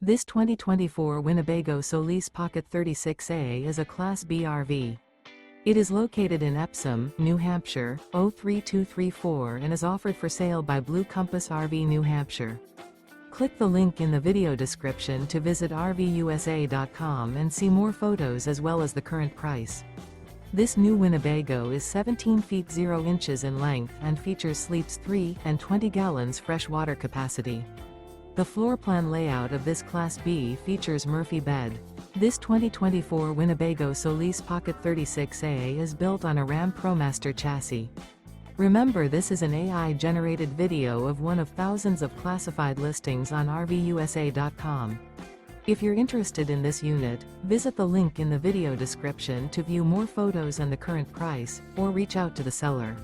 This 2024 Winnebago Solis Pocket 36A is a Class B RV. It is located in Epsom, New Hampshire, 03234 and is offered for sale by Blue Compass RV New Hampshire. Click the link in the video description to visit RVUSA.com and see more photos as well as the current price. This new Winnebago is 17 feet 0 inches in length and features sleeps 3 and 20 gallons fresh water capacity. The floor plan layout of this Class B features Murphy bed. This 2024 Winnebago Solis Pocket 36A is built on a RAM Promaster chassis. Remember, this is an AI-generated video of one of thousands of classified listings on RVUSA.com. If you're interested in this unit, visit the link in the video description to view more photos and the current price, or reach out to the seller.